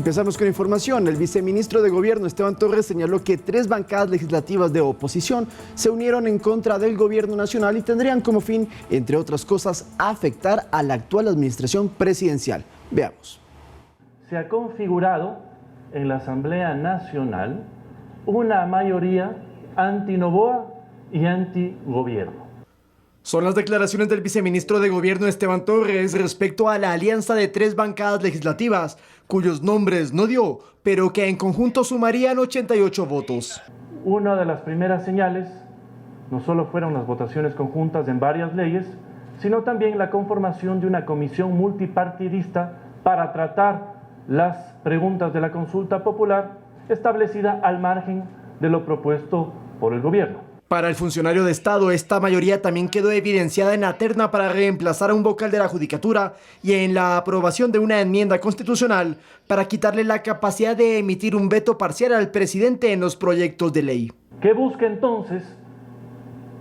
Empezamos con información. El viceministro de Gobierno, Esteban Torres, señaló que 3 bancadas legislativas de oposición se unieron en contra del Gobierno nacional y tendrían como fin, entre otras cosas, afectar a la actual administración presidencial. Veamos. Se ha configurado en la Asamblea Nacional una mayoría anti-Noboa y anti-gobierno. Son las declaraciones del viceministro de Gobierno Esteban Torres respecto a la alianza de 3 bancadas legislativas, cuyos nombres no dio, pero que en conjunto sumarían 88 votos. Una de las primeras señales no solo fueron las votaciones conjuntas en varias leyes, sino también la conformación de una comisión multipartidista para tratar las preguntas de la consulta popular establecida al margen de lo propuesto por el gobierno. Para el funcionario de Estado, esta mayoría también quedó evidenciada en la terna para reemplazar a un vocal de la Judicatura y en la aprobación de una enmienda constitucional para quitarle la capacidad de emitir un veto parcial al presidente en los proyectos de ley. Que busca entonces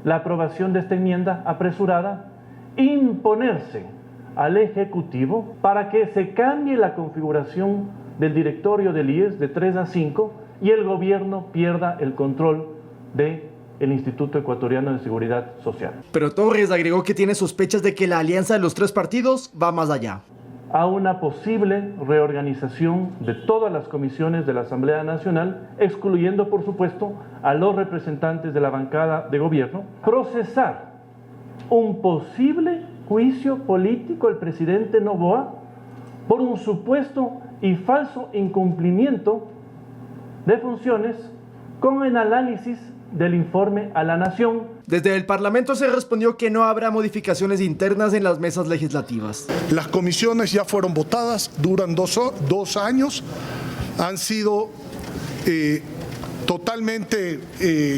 la aprobación de esta enmienda apresurada, imponerse al Ejecutivo para que se cambie la configuración del directorio del IES de 3 a 5 y el gobierno pierda el control de el Instituto Ecuatoriano de Seguridad Social. Pero Torres agregó que tiene sospechas de que la alianza de los 3 partidos va más allá. A una posible reorganización de todas las comisiones de la Asamblea Nacional, excluyendo, por supuesto, a los representantes de la bancada de gobierno, procesar un posible juicio político al presidente Noboa por un supuesto y falso incumplimiento de funciones con el análisis del informe a la Nación. Desde el Parlamento se respondió que no habrá modificaciones internas en las mesas legislativas. Las comisiones ya fueron votadas, duran dos años, han sido totalmente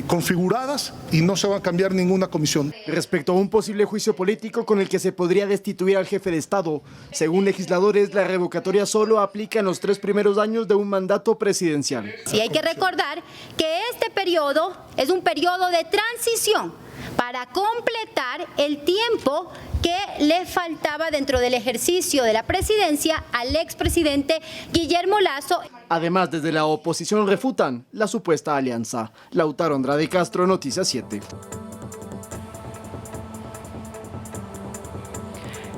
configuradas y no se va a cambiar ninguna comisión. Respecto a un posible juicio político con el que se podría destituir al jefe de Estado, según legisladores, la revocatoria solo aplica en los 3 primeros años de un mandato presidencial. Sí, hay que recordar que este periodo es un periodo de transición para completar el tiempo que le faltaba dentro del ejercicio de la presidencia al expresidente Guillermo Lasso. Además, desde la oposición refutan la supuesta alianza. Lautaro Andrade Castro, Noticias 7.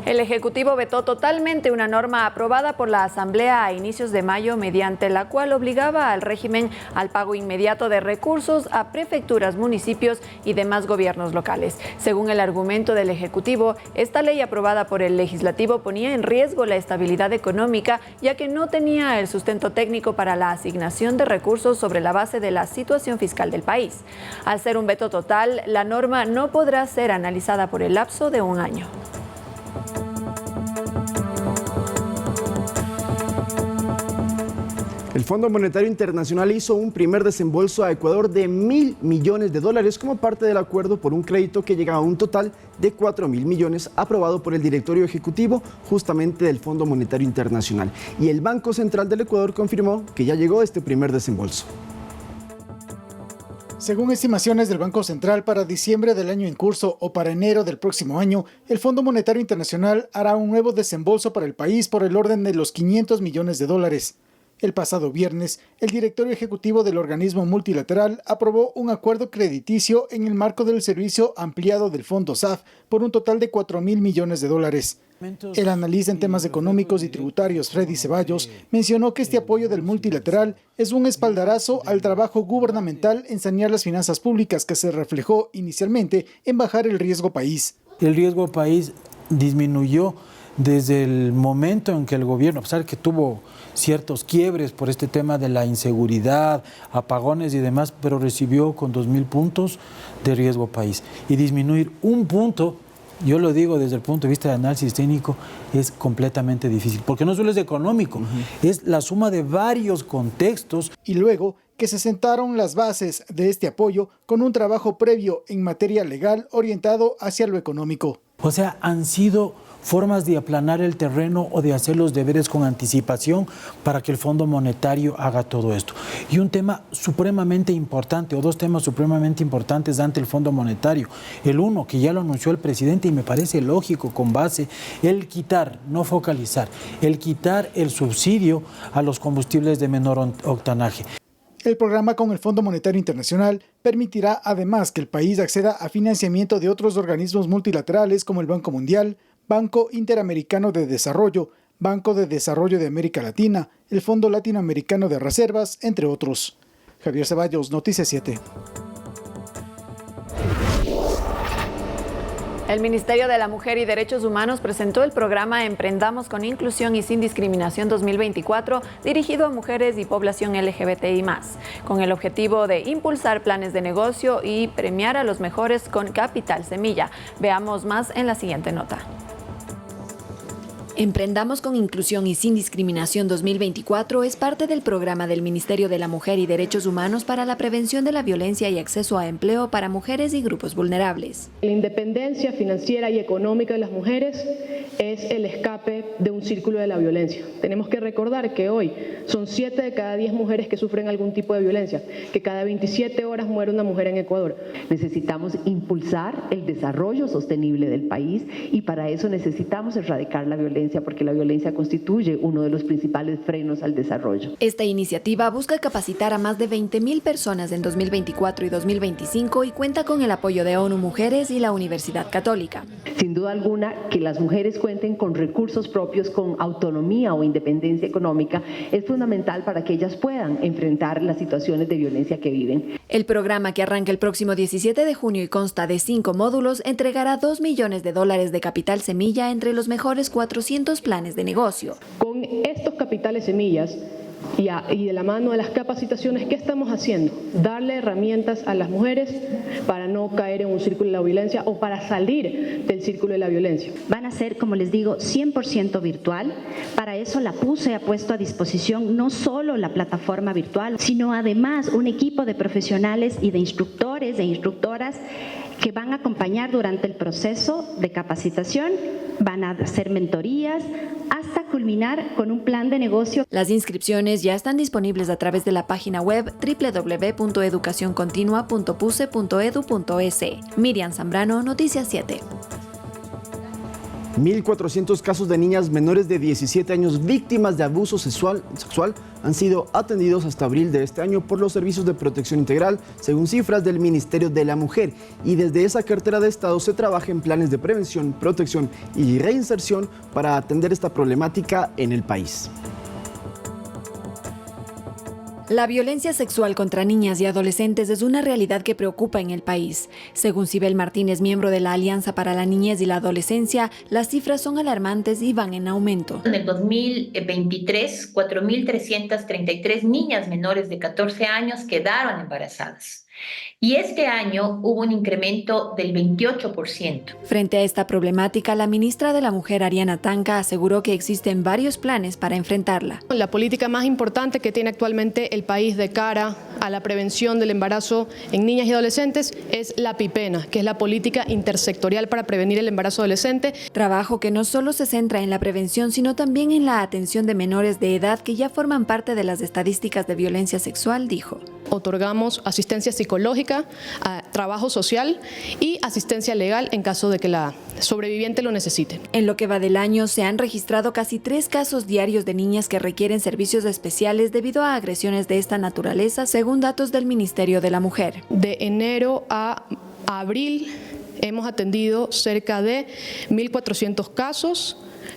El Ejecutivo vetó totalmente una norma aprobada por la Asamblea a inicios de mayo, mediante la cual obligaba al régimen al pago inmediato de recursos a prefecturas, municipios y demás gobiernos locales. Según el argumento del Ejecutivo, esta ley aprobada por el Legislativo ponía en riesgo la estabilidad económica, ya que no tenía el sustento técnico para la asignación de recursos sobre la base de la situación fiscal del país. Al ser un veto total, la norma no podrá ser analizada por el lapso de un año. El Fondo Monetario Internacional hizo un primer desembolso a Ecuador de $1.000 millones como parte del acuerdo por un crédito que llega a un total de 4.000 millones aprobado por el directorio ejecutivo justamente del Fondo Monetario Internacional. Y el Banco Central del Ecuador confirmó que ya llegó este primer desembolso. Según estimaciones del Banco Central, para diciembre del año en curso o para enero del próximo año, el Fondo Monetario Internacional hará un nuevo desembolso para el país por el orden de los $500 millones. El pasado viernes, el directorio ejecutivo del organismo multilateral aprobó un acuerdo crediticio en el marco del servicio ampliado del Fondo SAF por un total de $4.000 millones. El analista en temas económicos y tributarios, Freddy Ceballos, mencionó que este apoyo del multilateral es un espaldarazo al trabajo gubernamental en sanear las finanzas públicas que se reflejó inicialmente en bajar el riesgo país. El riesgo país disminuyó desde el momento en que el gobierno, a pesar de que tuvo ciertos quiebres por este tema de la inseguridad, apagones y demás, pero recibió con 2.000 puntos de riesgo país. Y disminuir un punto, yo lo digo desde el punto de vista de análisis técnico, es completamente difícil, porque no solo es económico, es la suma de varios contextos. Y luego que se sentaron las bases de este apoyo con un trabajo previo en materia legal orientado hacia lo económico. O sea, han sido formas de aplanar el terreno o de hacer los deberes con anticipación para que el Fondo Monetario haga todo esto. Y un tema supremamente importante, o dos temas supremamente importantes ante el Fondo Monetario. El uno, que ya lo anunció el presidente y me parece lógico con base, el quitar, no focalizar, el quitar el subsidio a los combustibles de menor octanaje. El programa con el Fondo Monetario Internacional permitirá además que el país acceda a financiamiento de otros organismos multilaterales como el Banco Mundial, Banco Interamericano de Desarrollo, Banco de Desarrollo de América Latina, el Fondo Latinoamericano de Reservas, entre otros. Javier Ceballos, Noticias 7. El Ministerio de la Mujer y Derechos Humanos presentó el programa Emprendamos con Inclusión y Sin Discriminación 2024, dirigido a mujeres y población LGBTI+, con el objetivo de impulsar planes de negocio y premiar a los mejores con capital semilla. Veamos más en la siguiente nota. Emprendamos con Inclusión y Sin Discriminación 2024 es parte del programa del Ministerio de la Mujer y Derechos Humanos para la prevención de la violencia y acceso a empleo para mujeres y grupos vulnerables. La independencia financiera y económica de las mujeres es el escape de un círculo de la violencia. Tenemos que recordar que hoy son 7 de cada 10 mujeres que sufren algún tipo de violencia, que cada 27 horas muere una mujer en Ecuador. Necesitamos impulsar el desarrollo sostenible del país y para eso necesitamos erradicar la violencia, porque la violencia constituye uno de los principales frenos al desarrollo. Esta iniciativa busca capacitar a más de 20.000 personas en 2024 y 2025 y cuenta con el apoyo de ONU Mujeres y la Universidad Católica. Sin duda alguna, que las mujeres cuenten con recursos propios, con autonomía o independencia económica, es fundamental para que ellas puedan enfrentar las situaciones de violencia que viven. El programa, que arranca el próximo 17 de junio y consta de 5 módulos, entregará $2 millones de capital semilla entre los mejores 400 planes de negocio. Con estos capitales semillas y de la mano de las capacitaciones, ¿qué estamos haciendo? Darle herramientas a las mujeres para no caer en un círculo de la violencia o para salir del círculo de la violencia. Van a ser, como les digo, 100% virtual. Para eso la PUSE ha puesto a disposición no solo la plataforma virtual, sino además un equipo de profesionales y de instructores e instructoras que van a acompañar durante el proceso de capacitación, van a hacer mentorías hasta culminar con un plan de negocio. Las inscripciones ya están disponibles a través de la página web www.educacioncontinua.puse.edu.es. Miriam Zambrano, Noticias 7. 1.400 casos de niñas menores de 17 años víctimas de abuso sexual han sido atendidos hasta abril de este año por los servicios de protección integral, según cifras del Ministerio de la Mujer. Y desde esa cartera de Estado se trabaja en planes de prevención, protección y reinserción para atender esta problemática en el país. La violencia sexual contra niñas y adolescentes es una realidad que preocupa en el país. Según Sibel Martínez, miembro de la Alianza para la Niñez y la Adolescencia, las cifras son alarmantes y van en aumento. En el 2023, 4.333 niñas menores de 14 años quedaron embarazadas. Y este año hubo un incremento del 28%. Frente a esta problemática, la ministra de la Mujer, Ariana Tanca, aseguró que existen varios planes para enfrentarla. La política más importante que tiene actualmente el país de cara a la prevención del embarazo en niñas y adolescentes es la PIPENA, que es la política intersectorial para prevenir el embarazo adolescente. Trabajo que no solo se centra en la prevención, sino también en la atención de menores de edad que ya forman parte de las estadísticas de violencia sexual, dijo. Otorgamos asistencia psicológica, trabajo social y asistencia legal en caso de que la sobreviviente lo necesite. En lo que va del año se han registrado casi 3 casos diarios de niñas que requieren servicios especiales debido a agresiones de esta naturaleza, según datos del Ministerio de la Mujer. De enero a abril hemos atendido cerca de 1.400 casos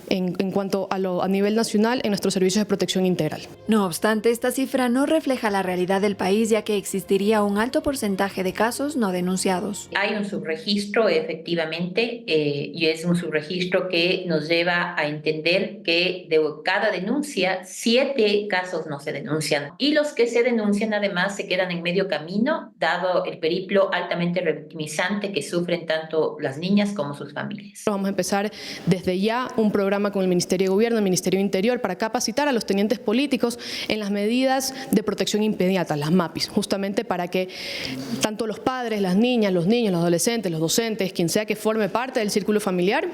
en cuanto a nivel nacional en nuestros servicios de protección integral. No obstante, esta cifra no refleja la realidad del país, ya que existiría un alto porcentaje de casos no denunciados. Hay un subregistro, efectivamente, y es un subregistro que nos lleva a entender que de cada denuncia, 7 casos no se denuncian. Y los que se denuncian, además, se quedan en medio camino, dado el periplo altamente revictimizante que sufren tanto las niñas como sus familias. Vamos a empezar desde ya un programa programa con el Ministerio de Gobierno, el Ministerio de Interior, para capacitar a los tenientes políticos en las medidas de protección inmediata, las MAPIs, justamente para que tanto los padres, las niñas, los niños, los adolescentes, los docentes, quien sea que forme parte del círculo familiar,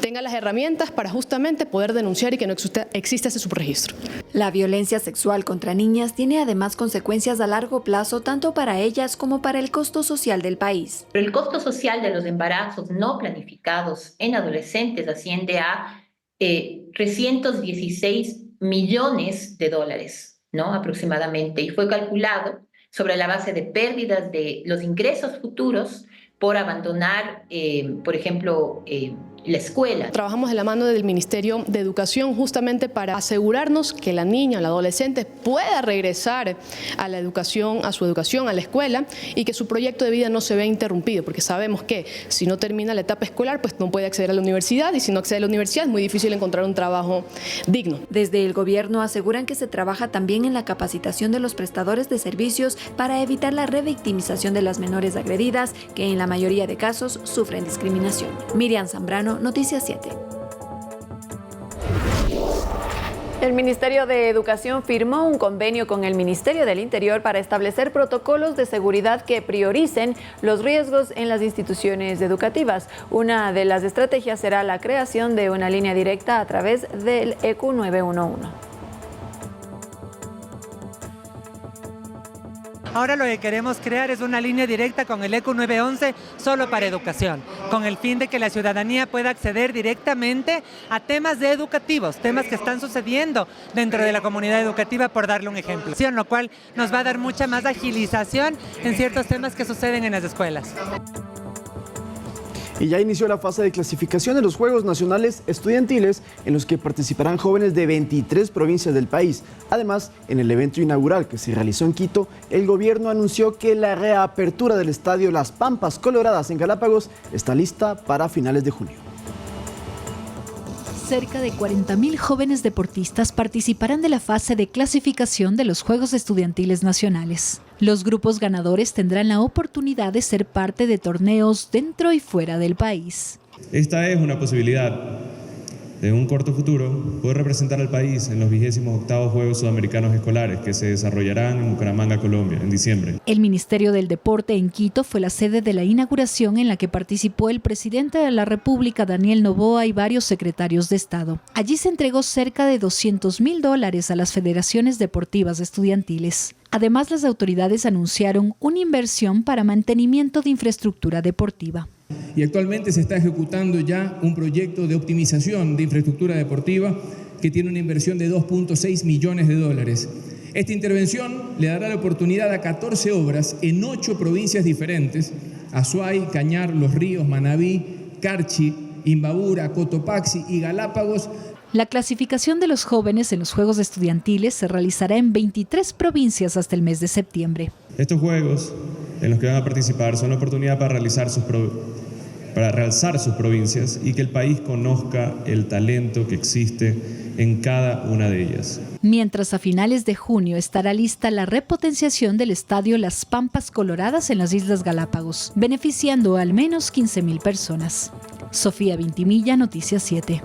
tenga las herramientas para justamente poder denunciar y que no exista ese subregistro. La violencia sexual contra niñas tiene además consecuencias a largo plazo tanto para ellas como para el costo social del país. El costo social de los embarazos no planificados en adolescentes asciende a 316 millones de dólares, ¿no? Aproximadamente, y fue calculado sobre la base de pérdidas de los ingresos futuros por abandonar, por ejemplo, la escuela. Trabajamos de la mano del Ministerio de Educación justamente para asegurarnos que la niña o la adolescente pueda regresar a la educación, a su educación, a la escuela, y que su proyecto de vida no se vea interrumpido, porque sabemos que si no termina la etapa escolar, pues no puede acceder a la universidad, y si no accede a la universidad es muy difícil encontrar un trabajo digno. Desde el gobierno aseguran que se trabaja también en la capacitación de los prestadores de servicios para evitar la revictimización de las menores agredidas, que en la mayoría de casos sufren discriminación. Miriam Zambrano, Noticias 7. El Ministerio de Educación firmó un convenio con el Ministerio del Interior para establecer protocolos de seguridad que prioricen los riesgos en las instituciones educativas. Una de las estrategias será la creación de una línea directa a través del ECU 911. Ahora lo que queremos crear es una línea directa con el ECU 911 solo para educación, con el fin de que la ciudadanía pueda acceder directamente a temas educativos, temas que están sucediendo dentro de la comunidad educativa, por darle un ejemplo. Lo cual nos va a dar mucha más agilización en ciertos temas que suceden en las escuelas. Y ya inició la fase de clasificación de los Juegos Nacionales Estudiantiles, en los que participarán jóvenes de 23 provincias del país. Además, en el evento inaugural que se realizó en Quito, el gobierno anunció que la reapertura del estadio Las Pampas Coloradas en Galápagos está lista para finales de junio. Cerca de 40.000 jóvenes deportistas participarán de la fase de clasificación de los Juegos Estudiantiles Nacionales. Los grupos ganadores tendrán la oportunidad de ser parte de torneos dentro y fuera del país. Esta es una posibilidad de un corto futuro poder representar al país en los 28º Juegos Sudamericanos Escolares que se desarrollarán en Bucaramanga, Colombia, en diciembre. El Ministerio del Deporte en Quito fue la sede de la inauguración, en la que participó el presidente de la República, Daniel Noboa, y varios secretarios de Estado. Allí se entregó cerca de $200.000 a las federaciones deportivas estudiantiles. Además, las autoridades anunciaron una inversión para mantenimiento de infraestructura deportiva. Y actualmente se está ejecutando ya un proyecto de optimización de infraestructura deportiva que tiene una inversión de $2.6 millones. Esta intervención le dará la oportunidad a 14 obras en 8 provincias diferentes: Azuay, Cañar, Los Ríos, Manabí, Carchi, Imbabura, Cotopaxi y Galápagos. La clasificación de los jóvenes en los Juegos Estudiantiles se realizará en 23 provincias hasta el mes de septiembre. Estos juegos en los que van a participar son la oportunidad para realzar sus provincias y que el país conozca el talento que existe en cada una de ellas. Mientras, a finales de junio estará lista la repotenciación del estadio Las Pampas Coloradas en las Islas Galápagos, beneficiando a al menos 15.000 personas. Sofía Vintimilla, Noticias 7.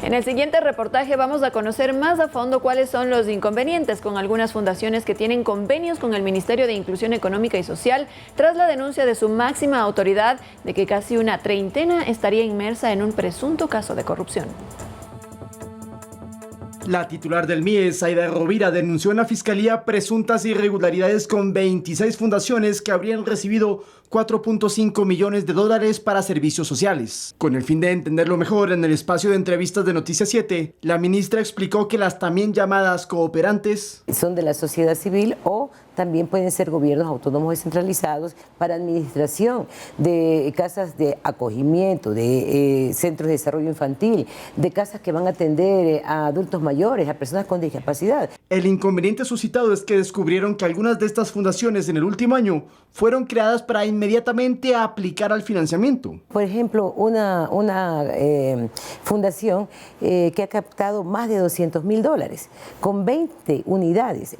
En el siguiente reportaje vamos a conocer más a fondo cuáles son los inconvenientes con algunas fundaciones que tienen convenios con el Ministerio de Inclusión Económica y Social tras la denuncia de su máxima autoridad de que casi una treintena estaría inmersa en un presunto caso de corrupción. La titular del MIES, Aida Rovira, denunció en la Fiscalía presuntas irregularidades con 26 fundaciones que habrían recibido $4.5 millones para servicios sociales. Con el fin de entenderlo mejor, en el espacio de entrevistas de Noticias 7, la ministra explicó que las también llamadas cooperantes son de la sociedad civil o también pueden ser gobiernos autónomos descentralizados para administración de casas de acogimiento, de centros de desarrollo infantil, de casas que van a atender a adultos mayores, a personas con discapacidad. El inconveniente suscitado es que descubrieron que algunas de estas fundaciones en el último año fueron creadas para inmediatamente aplicar al financiamiento. Por ejemplo, una fundación que ha captado más de $200.000 con 20 unidades,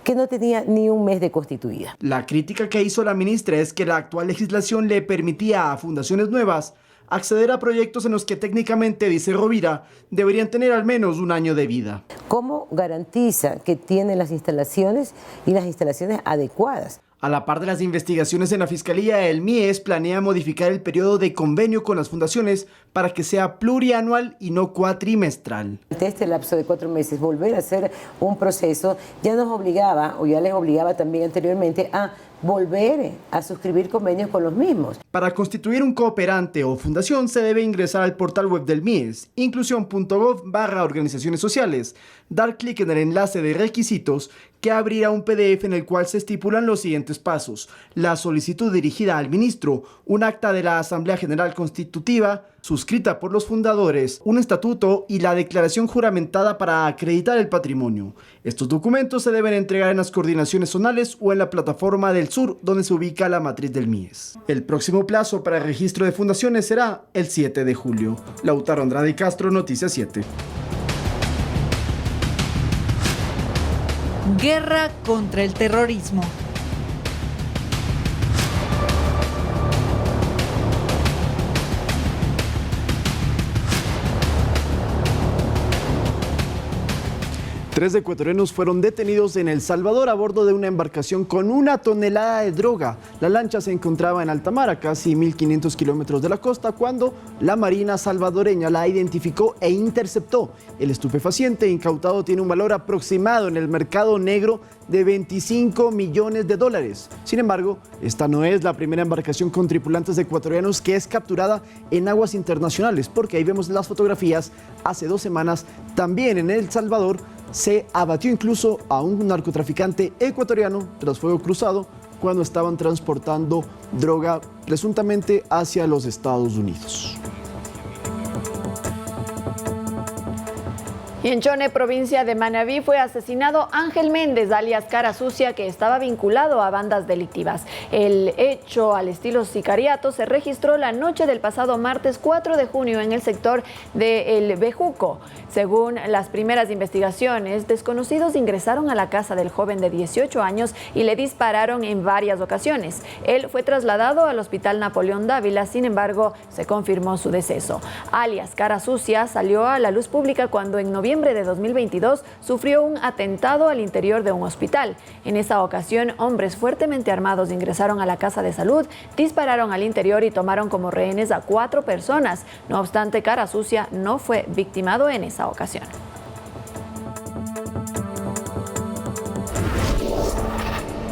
que no tenía ni un mes de constituida. La crítica que hizo la ministra es que la actual legislación le permitía a fundaciones nuevas acceder a proyectos en los que técnicamente, dice Rovira, deberían tener al menos un año de vida. ¿Cómo garantiza que tienen las instalaciones y las instalaciones adecuadas? A la par de las investigaciones en la Fiscalía, el MIES planea modificar el periodo de convenio con las fundaciones para que sea plurianual y no cuatrimestral. Ante este lapso de 4 meses, volver a hacer un proceso ya nos obligaba, o ya les obligaba también anteriormente, a volver a suscribir convenios con los mismos. Para constituir un cooperante o fundación se debe ingresar al portal web del MIES, inclusión.gov/organizaciones sociales, dar clic en el enlace de requisitos que abrirá un PDF en el cual se estipulan los siguientes pasos: la solicitud dirigida al ministro, un acta de la Asamblea General Constitutiva suscrita por los fundadores, un estatuto y la declaración juramentada para acreditar el patrimonio. Estos documentos se deben entregar en las coordinaciones zonales o en la plataforma del sur, donde se ubica la matriz del MIES. El próximo plazo para el registro de fundaciones será el 7 de julio. Lautaro Andrade Castro, Noticias 7. Guerra contra el terrorismo. Tres ecuatorianos fueron detenidos en El Salvador a bordo de una embarcación con 1 tonelada de droga. La lancha se encontraba en alta mar, a casi 1.500 kilómetros de la costa, cuando la Marina salvadoreña la identificó e interceptó. El estupefaciente incautado tiene un valor aproximado en el mercado negro de $25 millones. Sin embargo, esta no es la primera embarcación con tripulantes ecuatorianos que es capturada en aguas internacionales, porque ahí vemos las fotografías. Hace 2 semanas, también en El Salvador, se abatió incluso a un narcotraficante ecuatoriano tras fuego cruzado cuando estaban transportando droga presuntamente hacia los Estados Unidos. Y en Chone, provincia de Manabí, fue asesinado Ángel Méndez, alias Cara Sucia, que estaba vinculado a bandas delictivas. El hecho, al estilo sicariato, se registró la noche del pasado martes 4 de junio en el sector de El Bejuco. Según las primeras investigaciones, desconocidos ingresaron a la casa del joven de 18 años y le dispararon en varias ocasiones. Él fue trasladado al Hospital Napoleón Dávila, sin embargo, se confirmó su deceso. Alias Cara Sucia salió a la luz pública cuando en noviembre de 2022 sufrió un atentado al interior de un hospital. En esa ocasión, hombres fuertemente armados ingresaron a la casa de salud, dispararon al interior y tomaron como rehenes a 4 personas. No obstante, Cara Sucia no fue victimado en esa ocasión.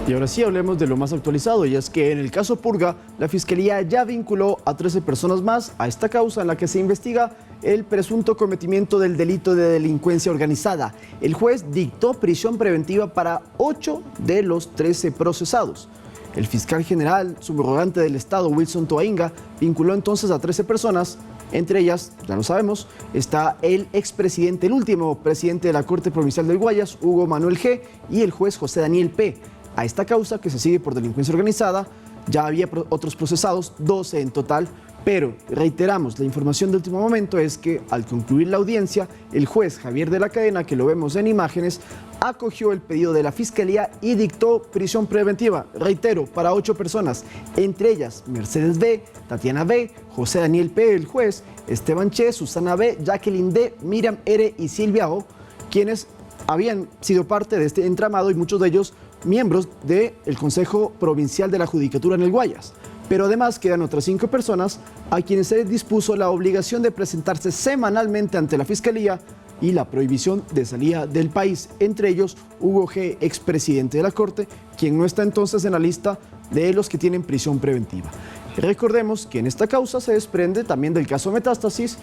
Y ahora sí hablemos de lo más actualizado, y es que en el caso Purga, la Fiscalía ya vinculó a 13 personas más a esta causa en la que se investiga el presunto cometimiento del delito de delincuencia organizada. El juez dictó prisión preventiva para 8 de los 13 procesados. El fiscal general subrogante del Estado, Wilson Toainga, vinculó entonces a 13 personas. Entre ellas, ya lo sabemos, está el expresidente, el último presidente de la Corte Provincial del Guayas, Hugo Manuel G., y el juez José Daniel P. A esta causa, que se sigue por delincuencia organizada, ya había otros procesados, 12 en total, pero reiteramos, la información de último momento es que al concluir la audiencia, el juez Javier de la Cadena, que lo vemos en imágenes, acogió el pedido de la Fiscalía y dictó prisión preventiva, reitero, para 8 personas, entre ellas Mercedes B., Tatiana B., José Daniel P., el juez, Esteban Che, Susana B., Jacqueline D., Miriam R. y Silvia O., quienes habían sido parte de este entramado y muchos de ellos miembros del Consejo Provincial de la Judicatura en el Guayas. Pero además quedan otras 5 personas a quienes se les dispuso la obligación de presentarse semanalmente ante la Fiscalía y la prohibición de salida del país. Entre ellos, Hugo G., expresidente de la Corte, quien no está entonces en la lista de los que tienen prisión preventiva. Recordemos que en esta causa se desprende también del caso Metástasis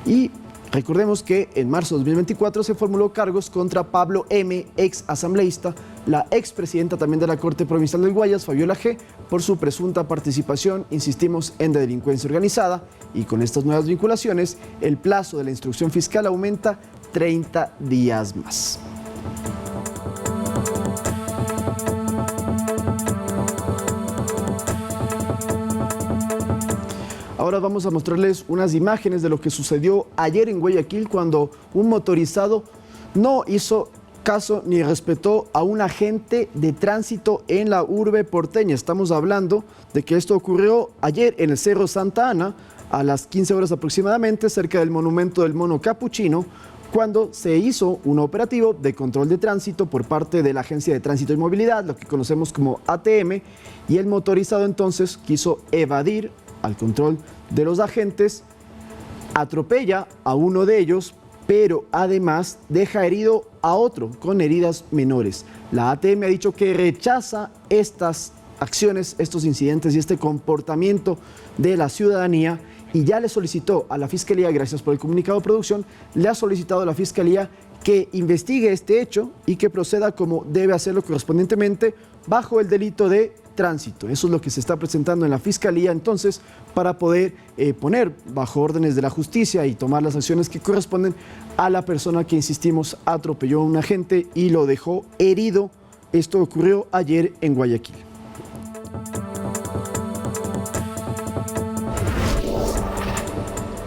y recordemos que en marzo de 2024 se formuló cargos contra Pablo M., ex asambleísta, la expresidenta también de la Corte Provincial del Guayas, Fabiola G., por su presunta participación, insistimos, en delincuencia organizada, y con estas nuevas vinculaciones, el plazo de la instrucción fiscal aumenta 30 días más. ahora vamos a mostrarles unas imágenes de lo que sucedió ayer en Guayaquil cuando un motorizado no hizo caso ni respetó a un agente de tránsito en la urbe porteña. Estamos hablando de que esto ocurrió ayer en el Cerro Santa Ana a las 15 horas aproximadamente, cerca del monumento del Mono Capuchino, cuando se hizo un operativo de control de tránsito por parte de la Agencia de Tránsito y Movilidad, lo que conocemos como ATM, y el motorizado entonces quiso evadir al control de los agentes, atropella a uno de ellos, pero además deja herido a otro con heridas menores. La ATM ha dicho que rechaza estas acciones, estos incidentes y este comportamiento de la ciudadanía y ya le solicitó a la Fiscalía, gracias por el comunicado de producción, le ha solicitado a la Fiscalía que investigue este hecho y que proceda como debe hacerlo correspondientemente bajo el delito de tránsito. Eso es lo que se está presentando en la Fiscalía entonces para poder poner bajo órdenes de la justicia y tomar las acciones que corresponden a la persona que, insistimos, atropelló a un agente y lo dejó herido. Esto ocurrió ayer en Guayaquil.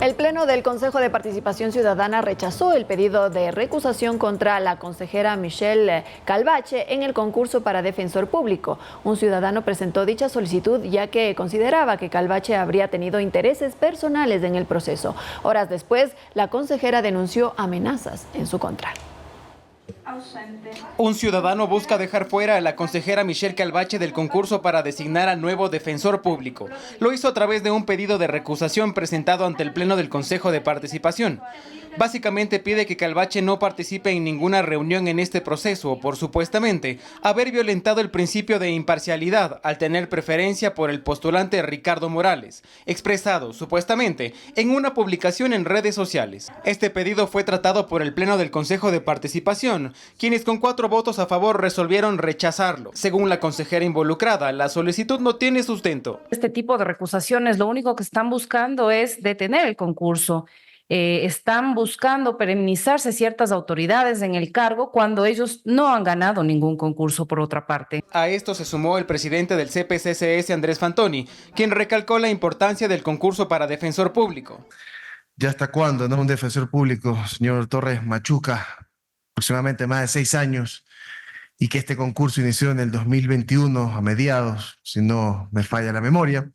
El Pleno del Consejo de Participación Ciudadana rechazó el pedido de recusación contra la consejera Michelle Calvache en el concurso para defensor público. Un ciudadano presentó dicha solicitud ya que consideraba que Calvache habría tenido intereses personales en el proceso. Horas después, la consejera denunció amenazas en su contra. Un ciudadano busca dejar fuera a la consejera Michelle Calvache del concurso para designar al nuevo defensor público. Lo hizo a través de un pedido de recusación presentado ante el Pleno del Consejo de Participación. Básicamente pide que Calvache no participe en ninguna reunión en este proceso por supuestamente haber violentado el principio de imparcialidad al tener preferencia por el postulante Ricardo Morales, expresado supuestamente en una publicación en redes sociales. Este pedido fue tratado por el Pleno del Consejo de Participación, quienes con 4 votos a favor resolvieron rechazarlo. Según la consejera involucrada, la solicitud no tiene sustento. Este tipo de recusaciones lo único que están buscando es detener el concurso. Están buscando perennizarse ciertas autoridades en el cargo cuando ellos no han ganado ningún concurso por otra parte. A esto se sumó el presidente del CPCCS, Andrés Fantoni, quien recalcó la importancia del concurso para defensor público. ¿Ya hasta cuándo, no? Un defensor público, señor Torres Machuca, aproximadamente más de 6 años, y que este concurso inició en el 2021 a mediados, si no me falla la memoria.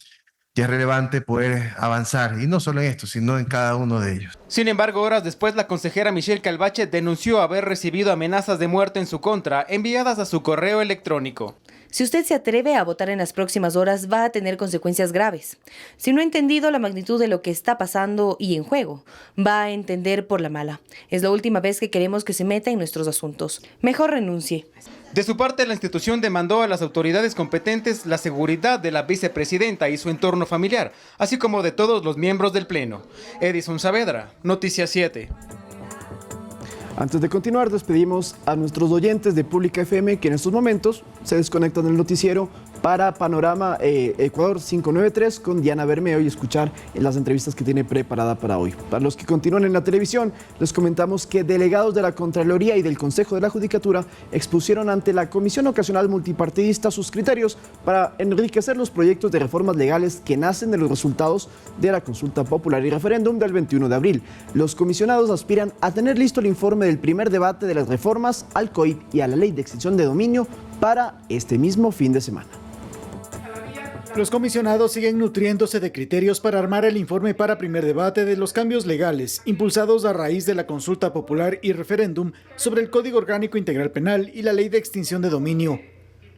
Y es relevante poder avanzar, y no solo en esto, sino en cada uno de ellos. Sin embargo, horas después, la consejera Michelle Calvache denunció haber recibido amenazas de muerte en su contra, enviadas a su correo electrónico. Si usted se atreve a votar en las próximas horas, va a tener consecuencias graves. Si no ha entendido la magnitud de lo que está pasando y en juego, va a entender por la mala. Es la última vez que queremos que se meta en nuestros asuntos. Mejor renuncie. De su parte, la institución demandó a las autoridades competentes la seguridad de la vicepresidenta y su entorno familiar, así como de todos los miembros del Pleno. Edison Saavedra, Noticias 7. Antes de continuar, despedimos a nuestros oyentes de Pública FM que en estos momentos se desconectan del noticiero para Panorama Ecuador 593 con Diana Bermeo y escuchar las entrevistas que tiene preparada para hoy. Para los que continúan en la televisión, les comentamos que delegados de la Contraloría y del Consejo de la Judicatura expusieron ante la Comisión Ocasional Multipartidista sus criterios para enriquecer los proyectos de reformas legales que nacen de los resultados de la consulta popular y referéndum del 21 de abril. Los comisionados aspiran a tener listo el informe del primer debate de las reformas al COIP y a la Ley de Extinción de Dominio para este mismo fin de semana. Los comisionados siguen nutriéndose de criterios para armar el informe para primer debate de los cambios legales impulsados a raíz de la consulta popular y referéndum sobre el Código Orgánico Integral Penal y la Ley de Extinción de Dominio.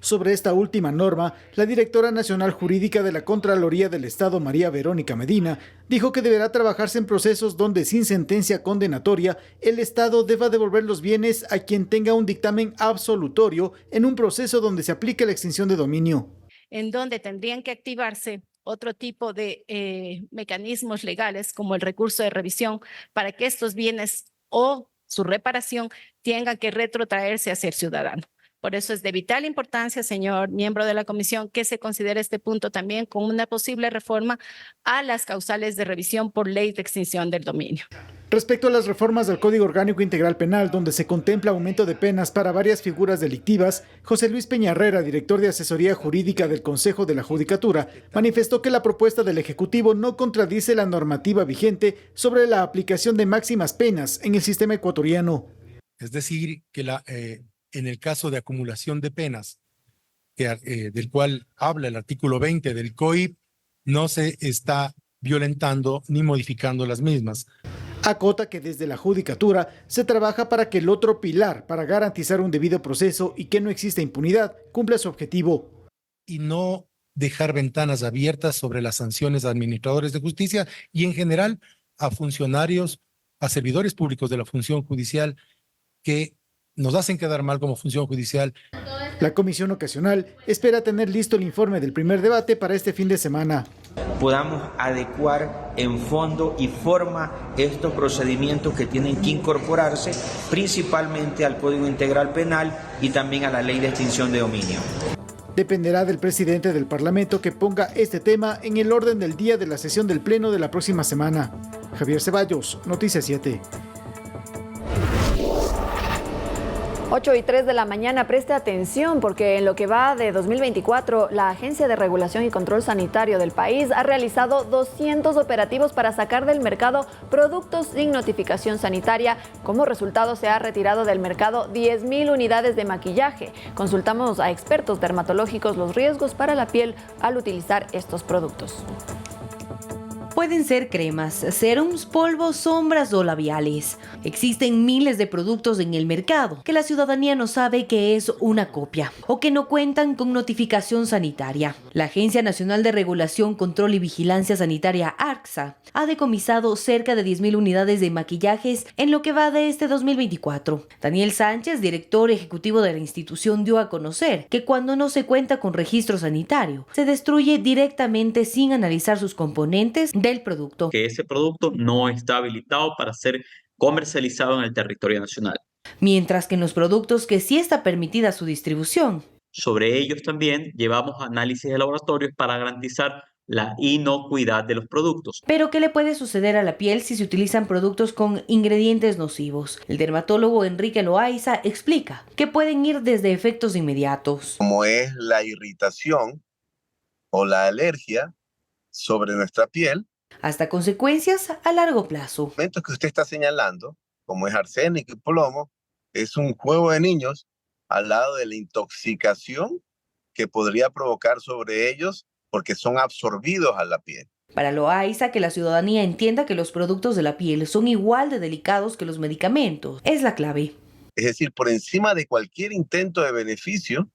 Sobre esta última norma, la directora nacional jurídica de la Contraloría del Estado, María Verónica Medina, dijo que deberá trabajarse en procesos donde, sin sentencia condenatoria, el Estado deba devolver los bienes a quien tenga un dictamen absolutorio en un proceso donde se aplique la extinción de dominio. En donde tendrían que activarse otro tipo de mecanismos legales como el recurso de revisión para que estos bienes o su reparación tengan que retrotraerse a ser ciudadano. Por eso es de vital importancia, señor miembro de la comisión, que se considere este punto también como una posible reforma a las causales de revisión por ley de extinción del dominio. Respecto a las reformas del Código Orgánico Integral Penal, donde se contempla aumento de penas para varias figuras delictivas, José Luis Peñarrera, director de Asesoría Jurídica del Consejo de la Judicatura, manifestó que la propuesta del Ejecutivo no contradice la normativa vigente sobre la aplicación de máximas penas en el sistema ecuatoriano. Es decir, que en el caso de acumulación de penas, del cual habla el artículo 20 del COIP, no se está violentando ni modificando las mismas. Acota que desde la Judicatura se trabaja para que el otro pilar para garantizar un debido proceso y que no exista impunidad cumpla su objetivo. Y no dejar ventanas abiertas sobre las sanciones a administradores de justicia y en general a funcionarios, a servidores públicos de la función judicial que nos hacen quedar mal como función judicial. La Comisión Ocasional espera tener listo el informe del primer debate para este fin de semana. Podamos adecuar en fondo y forma estos procedimientos que tienen que incorporarse principalmente al Código Integral Penal y también a la Ley de Extinción de Dominio. Dependerá del presidente del Parlamento que ponga este tema en el orden del día de la sesión del Pleno de la próxima semana. Javier Ceballos, Noticias 7. 8:03 de la mañana, preste atención porque en lo que va de 2024, la Agencia de Regulación y Control Sanitario del país ha realizado 200 operativos para sacar del mercado productos sin notificación sanitaria. Como resultado, se ha retirado del mercado 10.000 unidades de maquillaje. Consultamos a expertos dermatológicos los riesgos para la piel al utilizar estos productos. Pueden ser cremas, serums, polvos, sombras o labiales. Existen miles de productos en el mercado que la ciudadanía no sabe que es una copia o que no cuentan con notificación sanitaria. La Agencia Nacional de Regulación, Control y Vigilancia Sanitaria, ARCSA, ha decomisado cerca de 10.000 unidades de maquillajes en lo que va de este 2024. Daniel Sánchez, director ejecutivo de la institución, dio a conocer que cuando no se cuenta con registro sanitario, se destruye directamente sin analizar sus componentes del producto. Que ese producto no está habilitado para ser comercializado en el territorio nacional. Mientras que en los productos que sí está permitida su distribución, sobre ellos también llevamos análisis de laboratorios para garantizar la inocuidad de los productos. Pero ¿qué le puede suceder a la piel si se utilizan productos con ingredientes nocivos? El dermatólogo Enrique Loaiza explica que pueden ir desde efectos inmediatos, como es la irritación o la alergia sobre nuestra piel, hasta consecuencias a largo plazo. El momento que usted está señalando, como es arsénico y plomo, es un juego de niños al lado de la intoxicación que podría provocar sobre ellos porque son absorbidos a la piel. Para Loaiza, que la ciudadanía entienda que los productos de la piel son igual de delicados que los medicamentos es la clave. Es decir, por encima de cualquier intento de beneficio,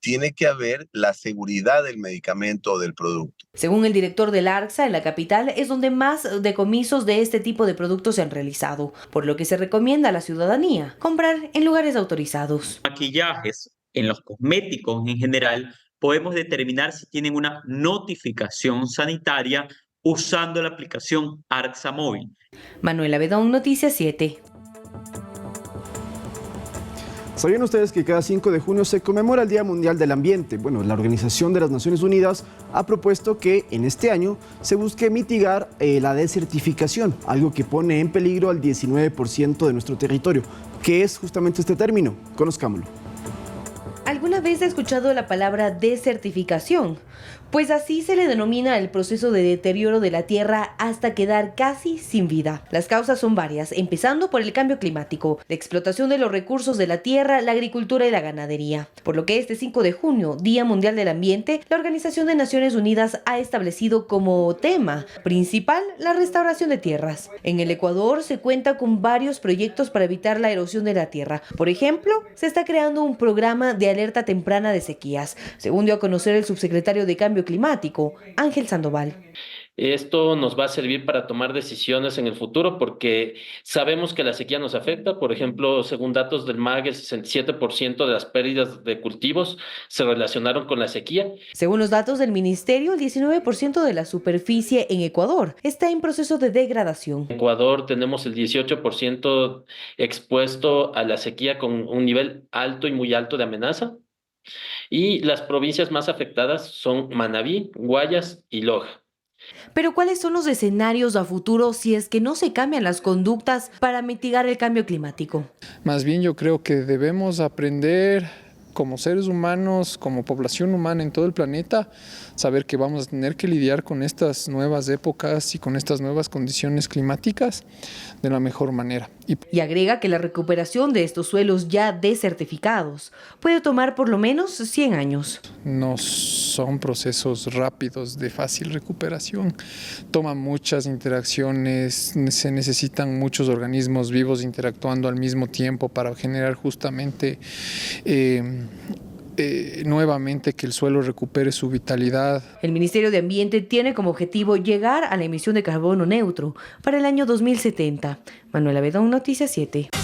tiene que haber la seguridad del medicamento o del producto. Según el director del ARCSA, en la capital es donde más decomisos de este tipo de productos se han realizado, por lo que se recomienda a la ciudadanía comprar en lugares autorizados. Maquillajes, en los cosméticos en general, podemos determinar si tienen una notificación sanitaria usando la aplicación ARCSA Móvil. Manuela Bedón, Noticias 7. ¿Sabían ustedes que cada 5 de junio se conmemora el Día Mundial del Ambiente? Bueno, la Organización de las Naciones Unidas ha propuesto que en este año se busque mitigar la desertificación, algo que pone en peligro al 19% de nuestro territorio. ¿Qué es justamente este término? Conozcámoslo. ¿Alguna vez ha escuchado la palabra desertificación? Pues así se le denomina el proceso de deterioro de la tierra hasta quedar casi sin vida. Las causas son varias, empezando por el cambio climático, la explotación de los recursos de la tierra, la agricultura y la ganadería. Por lo que este 5 de junio, Día Mundial del Ambiente, la Organización de Naciones Unidas ha establecido como tema principal la restauración de tierras. En el Ecuador se cuenta con varios proyectos para evitar la erosión de la tierra. Por ejemplo, se está creando un programa de alerta temprana de sequías, según dio a conocer el subsecretario de Cambio Climático, Ángel Sandoval. Esto nos va a servir para tomar decisiones en el futuro porque sabemos que la sequía nos afecta. Por ejemplo, según datos del MAG, el 67% de las pérdidas de cultivos se relacionaron con la sequía. Según los datos del ministerio, el 19% de la superficie en Ecuador está en proceso de degradación. En Ecuador tenemos el 18% expuesto a la sequía con un nivel alto y muy alto de amenaza. Y las provincias más afectadas son Manabí, Guayas y Loja. Pero ¿cuáles son los escenarios a futuro si es que no se cambian las conductas para mitigar el cambio climático? Más bien yo creo que debemos aprender como seres humanos, como población humana en todo el planeta, saber que vamos a tener que lidiar con estas nuevas épocas y con estas nuevas condiciones climáticas de la mejor manera. Y agrega que la recuperación de estos suelos ya desertificados puede tomar por lo menos 100 años. No son procesos rápidos de fácil recuperación. Toman muchas interacciones, se necesitan muchos organismos vivos interactuando al mismo tiempo para generar justamente nuevamente que el suelo recupere su vitalidad. El Ministerio de Ambiente tiene como objetivo llegar a la emisión de carbono neutro para el año 2070. Manuela Bedón, Noticias 7.